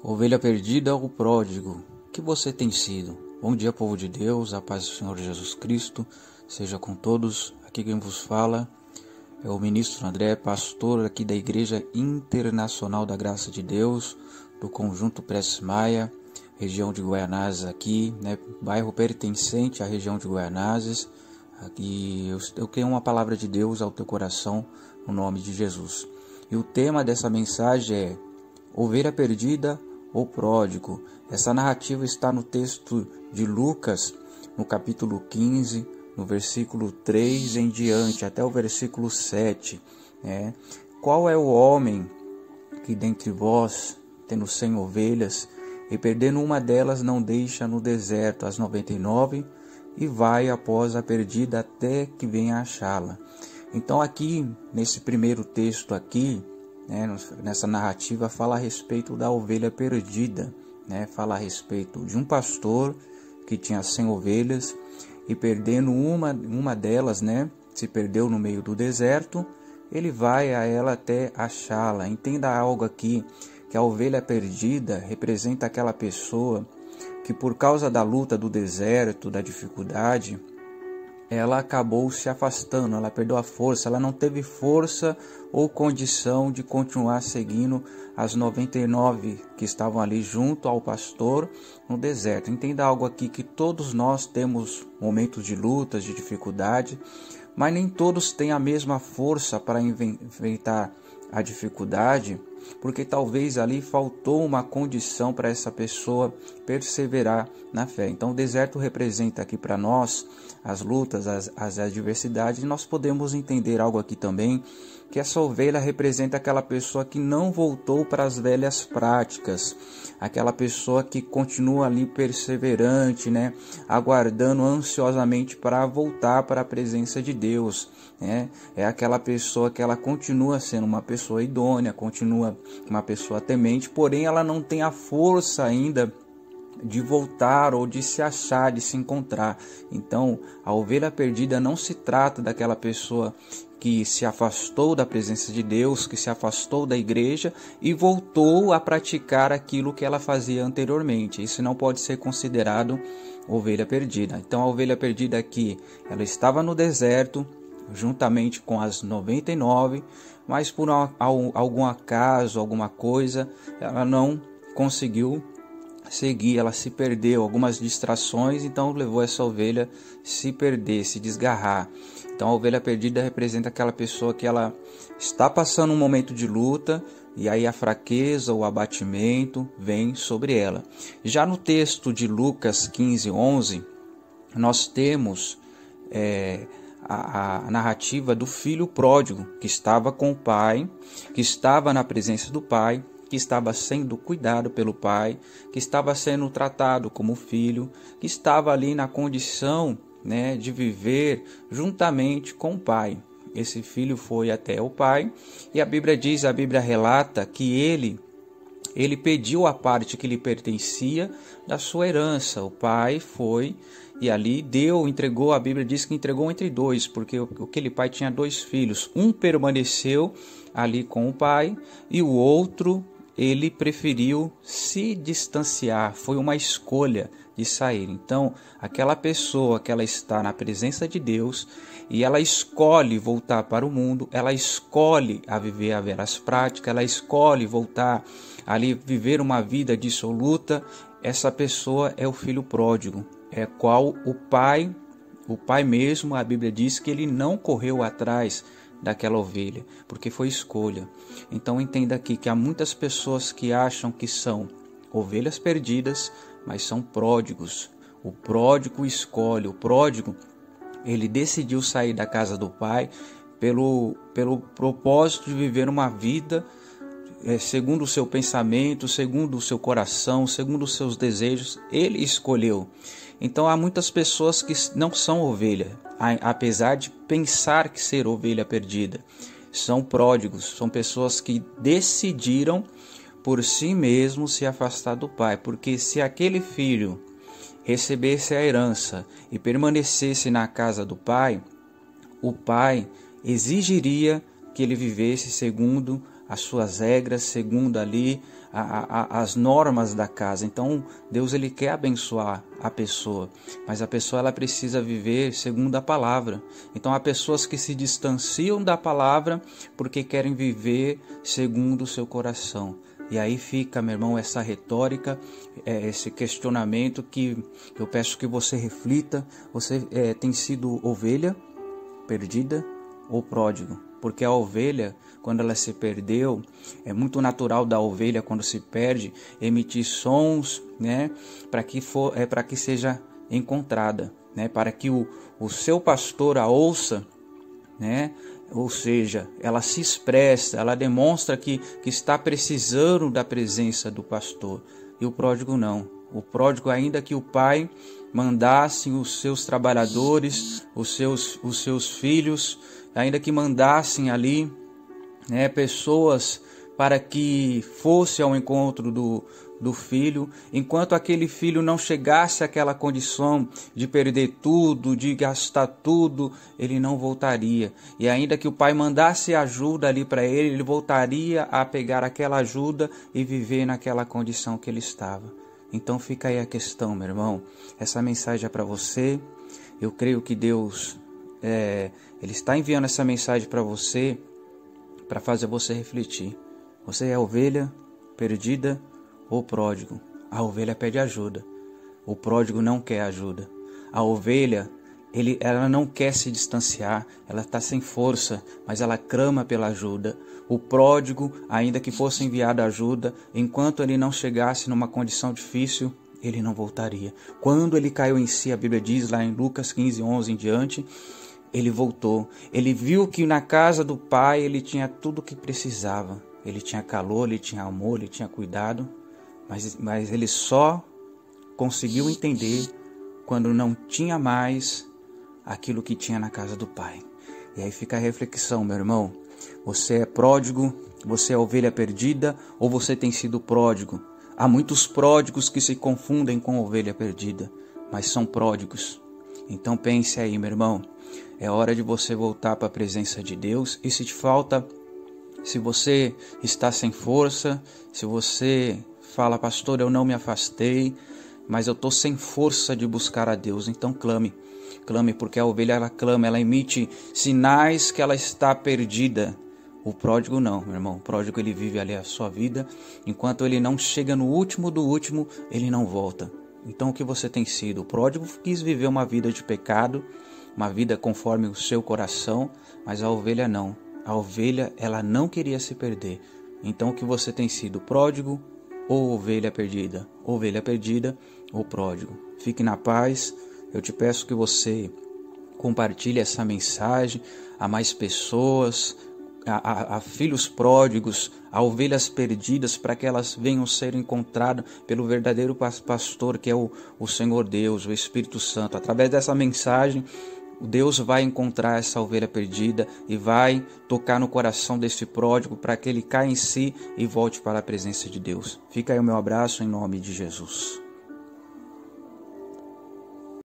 Ovelha perdida ou pródigo, que você tem sido? Bom dia, povo de Deus, a paz do Senhor Jesus Cristo seja com todos. Aqui quem vos fala é o ministro André, pastor aqui da Igreja Internacional da Graça de Deus, do Conjunto Prestes Maia, região de Guaianazes aqui, bairro pertencente à região de Guaianazes. Aqui eu tenho uma palavra de Deus ao teu coração, no nome de Jesus. E o tema dessa mensagem é Ovelha perdida ou pródigo. Essa narrativa está no texto de Lucas, no capítulo 15, no versículo 3 em diante, até o versículo 7. Qual é o homem que dentre vós, tendo 100 ovelhas, e perdendo uma delas não deixa no deserto as 99 e vai após a perdida até que venha achá-la? Então aqui, nesse primeiro texto aqui, nessa narrativa, fala a respeito da ovelha perdida, fala a respeito de um pastor que tinha 100 ovelhas e perdendo uma delas, se perdeu no meio do deserto, ele vai a ela até achá-la. Entenda algo aqui, que a ovelha perdida representa aquela pessoa que por causa da luta do deserto, da dificuldade, ela acabou se afastando, ela perdeu a força, ela não teve força ou condição de continuar seguindo as 99 que estavam ali junto ao pastor no deserto. Entenda algo aqui, que todos nós temos momentos de lutas, de dificuldade, mas nem todos têm a mesma força para enfrentar a dificuldade, porque talvez ali faltou uma condição para essa pessoa perseverar na fé. Então o deserto representa aqui para nós as lutas, as adversidades. Nós podemos entender algo aqui também, que essa ovelha representa aquela pessoa que não voltou para as velhas práticas, aquela pessoa que continua ali perseverante, aguardando ansiosamente para voltar para a presença de Deus. É aquela pessoa que ela continua sendo uma pessoa idônea, continua uma pessoa temente, porém ela não tem a força ainda de voltar ou de se achar, de se encontrar. Então, a ovelha perdida não se trata daquela pessoa que se afastou da presença de Deus, que se afastou da igreja e voltou a praticar aquilo que ela fazia anteriormente. Isso não pode ser considerado ovelha perdida. Então, a ovelha perdida aqui, ela estava no deserto, juntamente com as 99, mas por algum acaso, alguma coisa, ela não conseguiu seguir, ela se perdeu, algumas distrações, então levou essa ovelha a se perder, se desgarrar. Então a ovelha perdida representa aquela pessoa que ela está passando um momento de luta e aí a fraqueza, o abatimento vem sobre ela. Já no texto de Lucas 15:11, nós temos a narrativa do filho pródigo, que estava com o pai, que estava na presença do pai, que estava sendo cuidado pelo pai, que estava sendo tratado como filho, que estava ali na condição de viver juntamente com o pai. Esse filho foi até o pai e a Bíblia relata que ele pediu a parte que lhe pertencia da sua herança. O pai foi e ali entregou, a Bíblia diz que entregou entre dois, porque aquele pai tinha 2 filhos. Um permaneceu ali com o pai e o outro, ele preferiu se distanciar. Foi uma escolha de sair. Então, aquela pessoa que ela está na presença de Deus e ela escolhe voltar para o mundo, ela escolhe a viver a veras práticas, ela escolhe voltar ali viver uma vida dissoluta. Essa pessoa é o filho pródigo, qual o pai mesmo, a Bíblia diz que ele não correu atrás daquela ovelha, porque foi escolha. Então entenda aqui que há muitas pessoas que acham que são ovelhas perdidas, mas são pródigos. O pródigo escolhe, o pródigo, ele decidiu sair da casa do pai pelo propósito de viver uma vida segundo o seu pensamento, segundo o seu coração, segundo os seus desejos. Ele escolheu. Então há muitas pessoas que não são ovelha, apesar de pensar que ser ovelha perdida. São pródigos, são pessoas que decidiram por si mesmos se afastar do pai, porque se aquele filho recebesse a herança e permanecesse na casa do pai, o pai exigiria que ele vivesse segundo as suas regras, segundo ali as normas da casa. Então Deus ele quer abençoar a pessoa, mas a pessoa ela precisa viver segundo a palavra. Então há pessoas que se distanciam da palavra porque querem viver segundo o seu coração. E aí fica, meu irmão, essa retórica, esse questionamento que eu peço que você reflita. Você tem sido ovelha perdida ou pródigo? Porque a ovelha, quando ela se perdeu, é muito natural da ovelha, quando se perde, emitir sons, né, para que seja encontrada, né, para que o seu pastor a ouça, né? Ou seja, ela se expressa, ela demonstra que está precisando da presença do pastor. E o pródigo não. O pródigo, ainda que o pai mandasse os seus trabalhadores, os seus filhos, ainda que mandassem ali, né, pessoas para que fosse ao encontro do filho, enquanto aquele filho não chegasse àquela condição de perder tudo, de gastar tudo, ele não voltaria. E ainda que o pai mandasse ajuda ali para ele, ele voltaria a pegar aquela ajuda e viver naquela condição que ele estava. Então fica aí a questão, meu irmão. Essa mensagem é para você. Eu creio que Deus ele está enviando essa mensagem para você, para fazer você refletir. Você é ovelha perdida ou pródigo? A ovelha pede ajuda. O pródigo não quer ajuda. A ovelha, ela não quer se distanciar, ela está sem força, mas ela clama pela ajuda. O pródigo, ainda que fosse enviada ajuda, enquanto ele não chegasse numa condição difícil, ele não voltaria. Quando ele caiu em si, a Bíblia diz lá em Lucas 15:11 em diante, ele voltou. Ele viu que na casa do pai ele tinha tudo o que precisava. Ele tinha calor, ele tinha amor, ele tinha cuidado, mas ele só conseguiu entender quando não tinha mais aquilo que tinha na casa do pai. E aí fica a reflexão, meu irmão. Você é pródigo, você é ovelha perdida ou você tem sido pródigo? Há muitos pródigos que se confundem com ovelha perdida, mas são pródigos. Então pense aí, meu irmão. É hora de você voltar para a presença de Deus. E se você está sem força, se você fala, pastor, eu não me afastei, mas eu estou sem força de buscar a Deus, então clame. Clame, porque a ovelha ela clama, ela emite sinais que ela está perdida. O pródigo não, meu irmão. O pródigo ele vive ali a sua vida. Enquanto ele não chega no último do último, ele não volta. Então o que você tem sido? O pródigo quis viver uma vida de pecado, uma vida conforme o seu coração, mas a ovelha não. A ovelha, ela não queria se perder. Então o que você tem sido? Pródigo ou ovelha perdida? Ovelha perdida ou pródigo? Fique na paz. Eu te peço que você compartilhe essa mensagem a mais pessoas, a filhos pródigos, a ovelhas perdidas, para que elas venham ser encontradas pelo verdadeiro pastor, que é o Senhor Deus, o Espírito Santo. Através dessa mensagem, Deus vai encontrar essa ovelha perdida e vai tocar no coração desse pródigo para que ele caia em si e volte para a presença de Deus. Fica aí o meu abraço em nome de Jesus.